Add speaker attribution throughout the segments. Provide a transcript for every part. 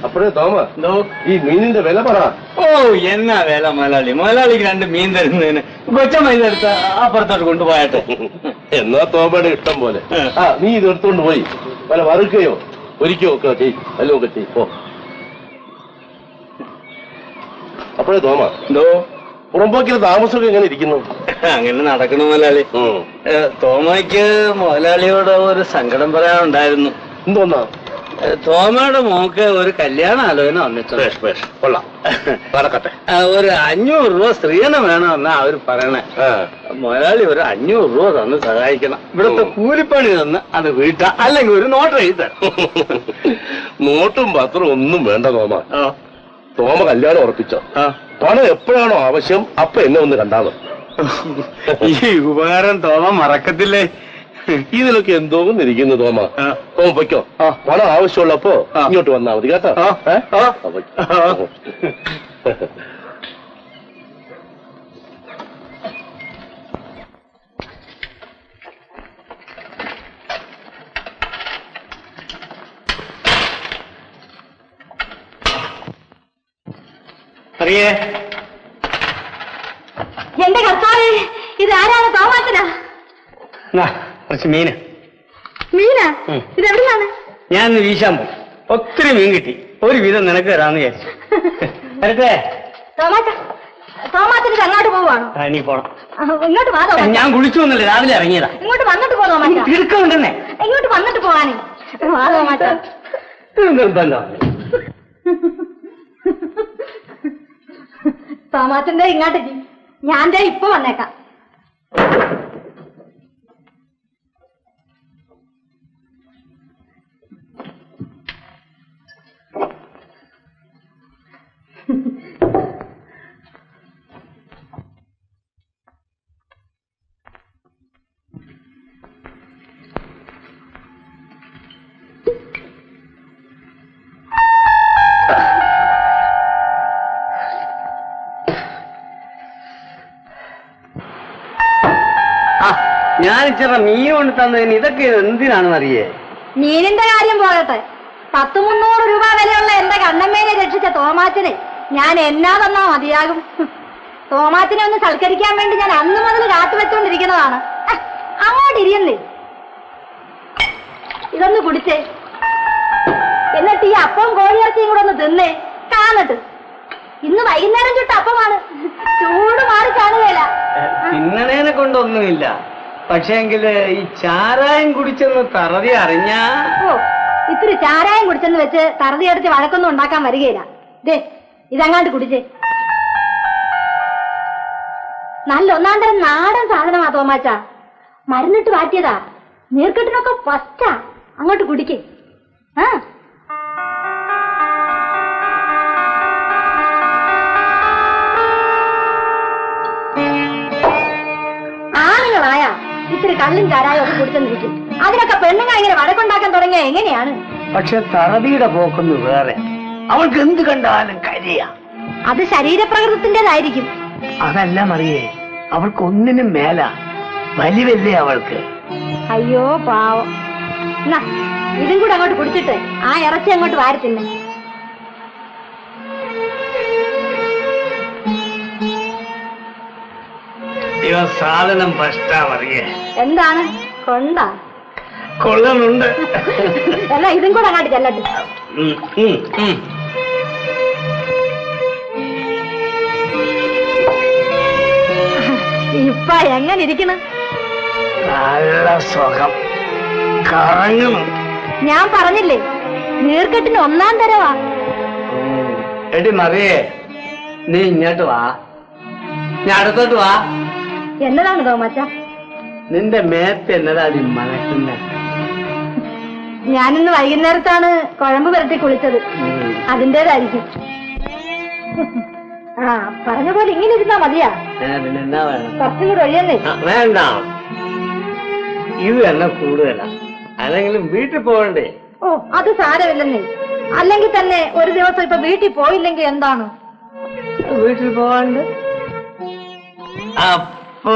Speaker 1: അപ്പോഴേ തോമ ഈ മീനിന്റെ വില പറ.
Speaker 2: ഓ എന്നാ വില മുതലാളി, മുതലാളിക്ക് 2 മീൻ തരുന്നതിന് കൊച്ച മീൻ എടുത്ത് അപ്പുറത്തോട്ട് കൊണ്ടുപോയാട്ടെ.
Speaker 1: എന്നാ തോമയുടെ ഇഷ്ടം പോലെ. നീ ഇത് എടുത്തുകൊണ്ട് പോയി വല്ല വറുക്കുകയോ ഒരിക്കയോ ഒക്കെ ചെയ്, വല്ലതും ഒക്കെ ചെയ് പോ. അപ്പോഴേ തോമ പുറമ്പോക്കിലെ താമസമൊക്കെ എങ്ങനെ ഇരിക്കുന്നു?
Speaker 2: അങ്ങനെ നടക്കണ മുതലാളി. തോമയ്ക്ക് മുതലാളിയോട് ഒരു സങ്കടം പറയാനുണ്ടായിരുന്നു.
Speaker 1: എന്തോന്നാ?
Speaker 2: തോമയുടെ മോക്ക് ഒരു കല്യാണ ആലോചന വന്നിട്ടുണ്ട്.
Speaker 1: കൊള്ളാം, നടക്കട്ടെ.
Speaker 2: ഒരു 500 രൂപ സ്ത്രീധനം വേണമെന്നാ അവര് പറയണേ. മുതലാളി ഒരു 500 രൂപ തന്ന് സഹായിക്കണം. ഇവിടുത്തെ കൂലിപ്പണി തന്ന് അത് വീട്ടാ, അല്ലെങ്കിൽ ഒരു നോട്ട് എഴുത.
Speaker 1: നോട്ടും പത്രവും ഒന്നും വേണ്ട തോമ. തോമ കല്യാണം ഉറപ്പിച്ചോ? പണം എപ്പോഴാണോ ആവശ്യം അപ്പൊ എന്നെ ഒന്ന് കണ്ടാലോ.
Speaker 2: ഈ ഉപകാരം തോമ മറക്കത്തില്ലേ?
Speaker 1: ഇതിലൊക്കെ എന്തോന്നിരിക്കുന്നു തോമ. തോമ പൊയ്ക്കോ, പണം ആവശ്യമുള്ളപ്പോ ഇങ്ങോട്ട് വന്നാ മതി കേട്ടോ.
Speaker 2: അറിയേ
Speaker 3: എന്റെ കർത്താവേ, ഇത് ആരാണ്? തോമാച്ചനാ?
Speaker 2: കുറച്ച് മീന്.
Speaker 3: മീനാ? ഇതെവിടുന്നാണ്?
Speaker 2: ഞാൻ വീശാൻ പോകും. ഒത്തിരി മീൻ കിട്ടി. ഒരു വിധം നിനക്ക് തരാന്ന് വിചാരിച്ചു. വരട്ടെ.
Speaker 3: തോമാച്ചന് അങ്ങോട്ട് പോവാണോ?
Speaker 2: നീ പോണം.
Speaker 3: ഇങ്ങോട്ട് വാ.
Speaker 2: ഞാൻ കുളിച്ചു വന്നില്ല, രാവിലെ ഇറങ്ങിയതാ.
Speaker 3: ഇങ്ങോട്ട് വന്നിട്ട് പോ തോമാച്ച.
Speaker 2: ഇടുക്കുന്നുണ്ടെന്നേ.
Speaker 3: ഇങ്ങോട്ട് വന്നിട്ട് പോവാനേ. വാ തോമാച്ച.
Speaker 2: നിർബന്ധം.
Speaker 3: തോമാച്ചന്റെ ഇങ്ങോട്ടേക്ക് ഞാൻ ഇപ്പൊ വന്നേക്കാം.
Speaker 2: ഞാൻ ഇച്ചിറ മീൻ കൊണ്ട് തന്നതിന് ഇതൊക്കെ എന്തിനാണെന്ന് അറിയേ?
Speaker 3: മീനിന്റെ കാര്യം പോകട്ടെ, 100-300 രൂപ വിലയുള്ള എന്റെ കണ്ണമ്മേനെ രക്ഷിച്ച തോമാച്ചനെ ഞാൻ എന്നാ തന്നാ മതിയാകും. തോമാച്ചനെ ഒന്ന് സൽക്കരിക്കാൻ വേണ്ടി ഞാൻ അന്ന് മുതൽ കാത്തുവെച്ചോണ്ടിരിക്കുന്നതാണ്. അങ്ങോട്ട് ഇരിയന്നേ, ഇതൊന്ന് കുടിച്ചേ. എന്നിട്ട് ഈ അപ്പം കോഴിയിറച്ചിയും കൂടെ ഒന്ന് തിന്നേ കാണട്ട്. ഇന്ന് വൈകുന്നേരം ചുട്ട അപ്പമാണ്, ചൂട് മാറി കാണുകയില്ല.
Speaker 2: തിന്നണേനെ കൊണ്ടൊന്നുമില്ല, പക്ഷേങ്കില് ഈ ചാരായം കുടിച്ചെന്ന് തറതി അറിഞ്ഞാ.
Speaker 3: ഓ, ഇത്തിരി ചാരായം കുടിച്ചെന്ന് വെച്ച് തറതി അടിച്ച് വഴക്കൊന്നും ഉണ്ടാക്കാൻ വരികയില്ല. ദേ ഇതങ്ങാണ്ട് കുടിച്ചേ. നല്ല ഒന്നാന്തരം നാടൻ സാധനമാ തോമാച്ച, മരുന്നിട്ട് മാറ്റിയതാ. നീർക്കെട്ടിനൊക്കെ ഫസ്റ്റാ. അങ്ങോട്ട് കുടിക്കേ. ആണുങ്ങളായ ഇത്തിരി കള്ളും ചാരായം ഒക്കെ കുടിച്ചെന്നിരിക്കും. അതിനൊക്കെ പെണ്ണുങ്ങൾ ഇങ്ങനെ വഴക്കുണ്ടാക്കാൻ തുടങ്ങിയ എങ്ങനെയാണ്?
Speaker 2: പക്ഷെ തറതിയുടെ പോക്കൊന്ന് വേറെ. അവൾക്ക് എന്ത് കണ്ടാലും കരിയ.
Speaker 3: അത് ശരീരപ്രകൃതത്തിന്റേതായിരിക്കും.
Speaker 2: അതല്ല മറിയേ, അവൾക്ക് ഒന്നിനും മേല വലിവല്ലേ അവൾക്ക്.
Speaker 3: അയ്യോ പാവം. എന്നാ ഇതും കൂടെ അങ്ങോട്ട് കുടിച്ചിട്ട് ആ ഇറച്ചി അങ്ങോട്ട് വാരി തിന്നെ.
Speaker 2: സാധനം ഫസ്റ്റാ മറിയേ.
Speaker 3: എന്താണ് കൊണ്ടാ?
Speaker 2: കൊള്ളുന്നുണ്ട്.
Speaker 3: എന്നാ ഇതും കൂടെ അങ്ങോട്ട് ചെല്ലട്ടെ. ഇപ്പ എങ്ങനെ ഇരിക്കുന്നു?
Speaker 2: നല്ല സുഖം, കറങ്ങണം.
Speaker 3: ഞാൻ പറഞ്ഞില്ലേ, നീർക്കെട്ടിന് ഒന്നാം തരവാ.
Speaker 2: എടി മറിയേ, നീ ഇങ്ങോട്ട് വാ, ഞാൻ അടുത്തോട്ട് വാ.
Speaker 3: എന്നതാണ് തോമാച്ച?
Speaker 2: നിന്റെ മേത്ത് എന്നതാടി മണക്കുന്ന?
Speaker 3: ഞാനിന്ന് വൈകുന്നേരത്താണ് കുഴമ്പ് പുരട്ടി കുളിച്ചത്, അതിൻ്റെതായിരിക്കും. ആ പറഞ്ഞ പോലെ ഇങ്ങനെ ഇരുന്നാ മതിയാ?
Speaker 2: പിന്നെന്നാ വേണം?
Speaker 3: കുറച്ചും കൂടെ ഒഴിയന്നേ.
Speaker 2: വേണ്ട, ഇത് തന്നെ കൂടുതലാ. അല്ലെങ്കിലും വീട്ടിൽ പോകണ്ടേ?
Speaker 3: ഓ അത് സാരമില്ലെന്നേ. അല്ലെങ്കിൽ തന്നെ ഒരു ദിവസം ഇപ്പൊ വീട്ടിൽ പോയില്ലെങ്കിൽ എന്താണ്?
Speaker 2: വീട്ടിൽ പോവാണ്ട് അപ്പോ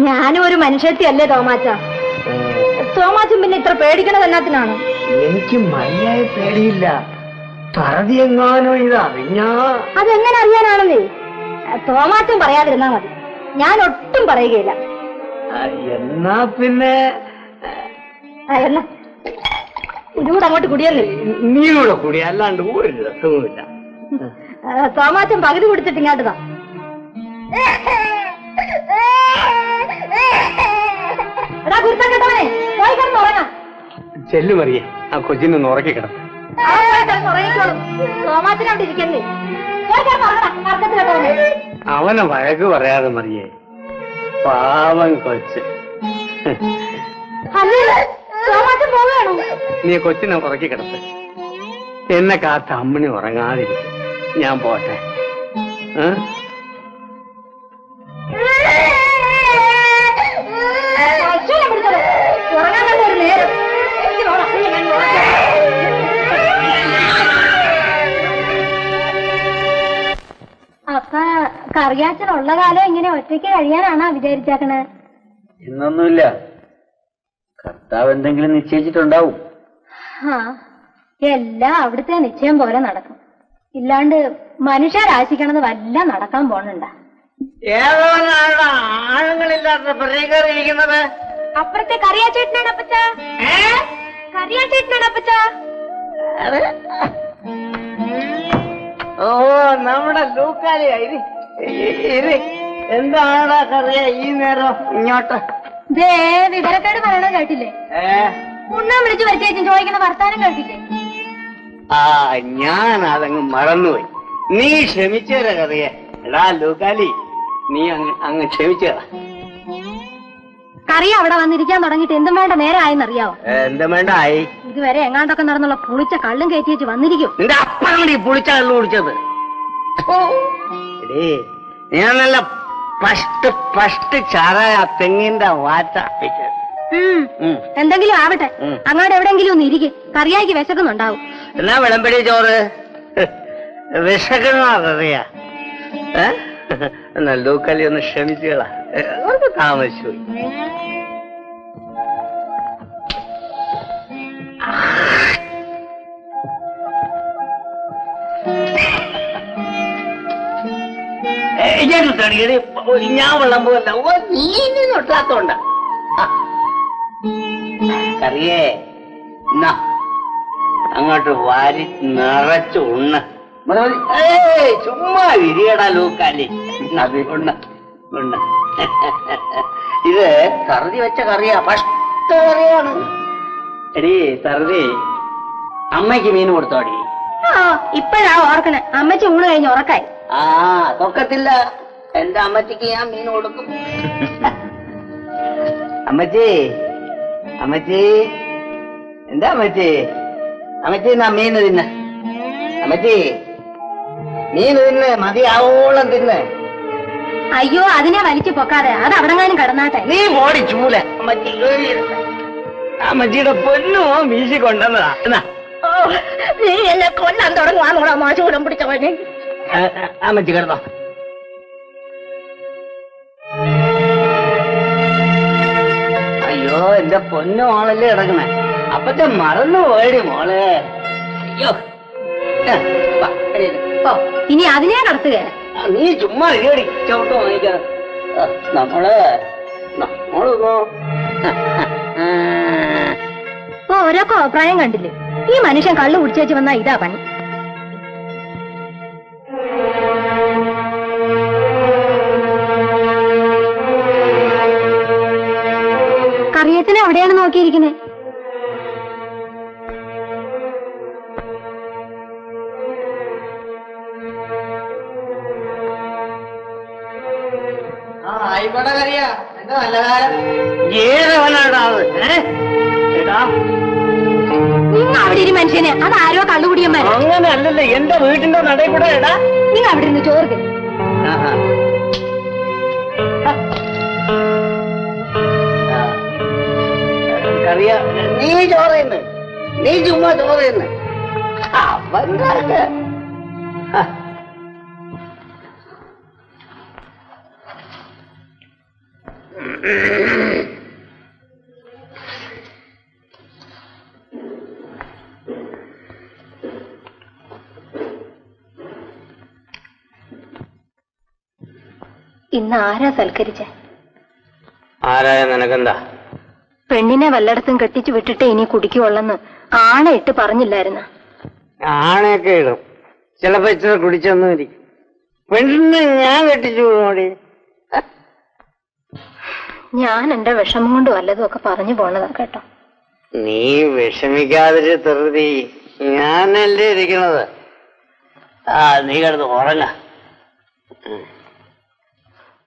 Speaker 3: ഞാനും ഒരു മനുഷ്യത്തി അല്ലേ തോമാച്ച? തോമാച്ച പേടിക്കണത് എന്നാത്തിനാണ്?
Speaker 2: എനിക്ക് മര്യാദ പേടിയില്ല. പറതി എങ്ങാനോ ഇതറിഞ്ഞാ
Speaker 3: അതെങ്ങനെ അറിയാനാണെന്നേ? തോമാറ്റും പറയാതിരുന്നാ മതി, ഞാൻ ഒട്ടും പറയുകയില്ല.
Speaker 2: എന്നാ പിന്നെ
Speaker 3: എന്നാ ഇതുകൂടെ അങ്ങോട്ട് കുടിയല്ലേ?
Speaker 2: നീ കൂടെ കൂടി, അല്ലാണ്ട് ഒരു രസവുമില്ല.
Speaker 3: തോമാറ്റം പകുതി കുടിച്ചിട്ട് ഇങ്ങോട്ടതാ. എടാ കുരുത്തം കേട്ടവനെ, പോയി കിടന്ന് ഉറങ്ങാം.
Speaker 2: ചെല്ലുമറിയേ, ആ കൊച്ചിനൊന്ന് ഉറക്കി കിടന്നു.
Speaker 3: ഉറങ്ങിക്കോളും. തോമാറ്റിന് അവിടെ ഇരിക്കല്ലേ? പോയി കിടന്ന് ഉറങ്ങടാ, കറക്കത്ത് കേട്ടവനെ.
Speaker 2: അവനെ വഴക്ക് പറയാതെ മറിയേ, പാവം കൊച്ച്.
Speaker 3: അല്ലേ തോമാറ്റം പോവുകയാണോ?
Speaker 2: നീ കൊച്ചിനെ ഉറക്കി കിടത്ത്. എന്നെ കാത്ത അമ്മണി ഉറങ്ങാതിരിക്കും. ഞാൻ പോട്ടെ.
Speaker 3: ഉറങ്ങാൻ കണ്ട ഒരു നേരം. അപ്പൊ കറിയാച്ചനുള്ള കാലം ഇങ്ങനെ ഒറ്റയ്ക്ക് കഴിയാനാണോ വിചാരിച്ചേക്കണേ?
Speaker 2: എന്നൊന്നുമില്ല, കർത്താവ് എന്തെങ്കിലും നിശ്ചയിച്ചിട്ടുണ്ടാവും.
Speaker 3: എല്ലാം അവിടുത്തെ നിശ്ചയം പോലെ നടക്കും. ഇല്ലാണ്ട് മനുഷ്യരാശിക്കണത് വല്ല നടക്കാൻ പോണുണ്ട.
Speaker 2: ഏതോനാണ് ആണുങ്ങളില്ലാത്ത പ്രതികരിക്കുന്നത്?
Speaker 3: അപ്പുറത്തെ കറിയാച്ചേട്ടനാണ് അപ്പച്ച. കറിയാച്ചേട്ടനാണ് അപ്പച്ച.
Speaker 2: ഓ, നമ്മുടെ ലൂക്കാലിയായി. എന്താണ് കറിയ ഈ നേരം ഇങ്ങോട്ട്?
Speaker 3: ദേ വിവരക്കേട് പറയണത് കേട്ടില്ലേ? ഉണ്ണാൻ വിളിച്ചു വരുത്തേച്ചും ചോദിക്കുന്ന വർത്താനം കേട്ടില്ലേ?
Speaker 2: ആ, ഞാൻ അതങ്ങ് മറന്നുപോയി. നീ ക്ഷമിച്ചേരാ കറിയ. എടാ ലൂക്കാലി, നീ അങ്ങ് ക്ഷമിച്ചേരാ.
Speaker 3: കറി അവിടെ വന്നിരിക്കാൻ തുടങ്ങിയിട്ട് എന്തും വേണ്ട നേരം ആയെന്നറിയാവോ?
Speaker 2: എന്തും വേണ്ട ആയി.
Speaker 3: ഇതുവരെ എങ്ങാണ്ടൊക്കെ നടന്നുള്ള പുളിച്ച കള്ളും കയറ്റി വെച്ച് വന്നിരിക്കും.
Speaker 2: നിന്റെ അപ്പഴാണ് ഈ പുളിച്ച കള്ളു കുടിച്ചത്. എടേ, ഞാൻ നല്ല ഫസ്റ്റ് ചാറായ തെങ്ങിന്റെ വാറ്റ.
Speaker 3: എന്തെങ്കിലും ആവട്ടെ, അങ്ങോട്ട് എവിടെങ്കിലും ഒന്ന് ഇരിക്കും. കറിയാക്കി വിശക്കുന്നുണ്ടാവും.
Speaker 2: എന്നാ വിളമ്പടി ചോറ്. വിശക്കണറിയാ. എന്നാ ലൂക്കാലി ഒന്ന് ക്ഷമിച്ചുകളാ, താമസിച്ചു. ഞാൻ വെള്ളം പോകല്ല. ഓ, നീ നൊട്ടാത്തോണ്ട കറിയേ. എന്നാ അങ്ങോട്ട് വാരി നിറച്ച് ഉണ്ണ. ചുമ്മാ വിരിയടാ ലൂക്കാലി. ഉണ്ണ ഉണ്ണ. ഇത് സറുതി വെച്ച കറിയാ, ഫസ്റ്റ് കറിയാണ്. എടീ സറുതി, അമ്മയ്ക്ക് മീൻ കൊടുത്തോടി.
Speaker 3: ഇപ്പഴാ ഓർക്കണേ, അമ്മച്ചി ഊണ് കഴിഞ്ഞ് ഉറക്കായി.
Speaker 2: ആ, തൊക്കത്തില്ല. എന്റെ അമ്മച്ചിക്ക് ഞാൻ മീൻ കൊടുക്കും. അമ്മച്ചി, അമ്മച്ചി, എന്താ അമ്മച്ചി? അമ്മച്ചി എന്നാ മീന് തിന്ന്. അമ്മച്ചി, മീന് തിന്ന്, മതിയാവോളം തിന്ന്.
Speaker 3: അയ്യോ, അതിനെ വലിച്ചു പൊക്കാതെ, അത് അവിടെങ്ങാനും കടന്നാട്ടെ.
Speaker 2: നീ ഓടി ചൂല. അമ്മച്ചി, അമ്മച്ചിയുടെ പൊന്നോ വീശി കൊണ്ടുവന്നതാ. എന്നാ
Speaker 3: നീ എന്നെ കൊല്ലാൻ തുടങ്ങുവാന്നോടാ മാശൂലം പിടിച്ചവനെ.
Speaker 2: അമ്മച്ചി കിടന്നോ. അയ്യോ, എന്റെ പൊന്നു മോളല്ലേ കിടക്കണേ. അപ്പത്തെ മറന്നു പോയടി മോളെ. അയ്യോ,
Speaker 3: ഇനി അതിനെ കടത്തുക.
Speaker 2: നീ ചുമ്മാ ഇരിയടി, ചവിട്ടോ വാങ്ങിക്കാതെ. നമ്മളിപ്പോ
Speaker 3: ഓരോക്കെ അഭിപ്രായം കണ്ടില്ലേ? ഈ മനുഷ്യൻ കള്ളു കുടിച്ചേച്ച് വന്നാ ഇതാ പണി. കറിയച്ചനെ എവിടെയാണ് നോക്കിയിരിക്കുന്നത്?
Speaker 2: ഏതവനാടാ?
Speaker 3: നിങ്ങൾ അവിടെ ഒരു മനുഷ്യനെ, അതാരോ കള്ളുകുടിയന്മാരെ.
Speaker 2: അങ്ങനെ അല്ലല്ലോ, എന്റെ വീട്ടിന്റെ നടയിൽ കൂടെ ഇടാ.
Speaker 3: നിങ്ങൾ അവിടെ ഇരുന്ന് ചോറ് തരും.
Speaker 2: കറിയ, നീ ചോറയുന്നു, നീ ചുമ്മാ ചോറയുന്നു. അവന്മാർക്ക്
Speaker 3: ഇന്ന് ആരാ സൽക്കരിച്ച?
Speaker 2: ആരായ നിനക്കെന്താ?
Speaker 3: പെണ്ണിനെ വല്ലയിടത്തും കെട്ടിച്ചു വിട്ടിട്ട് ഇനി കുടിക്കുവെള്ളെന്ന് ആണയിട്ട് പറഞ്ഞില്ലായിരുന്ന?
Speaker 2: ആണയൊക്കെ ഇടും, ചിലപ്പോ ഇച്ചിരി കുടിച്ചൊന്നും ഇരിക്കും. പെണ്ണിനെ ഞാൻ കെട്ടിച്ചു വിടുമോടി?
Speaker 3: ഞാൻ എന്റെ വിഷമം കൊണ്ട് വല്ലതും ഒക്കെ പറഞ്ഞു പോണതാ കേട്ടോ.
Speaker 2: നീ വിഷമിക്കാതിരി തെറുതി, ഞാനല്ലേ ഇരിക്കണത്. നീ കിടന്ന് ഉറങ്ങ.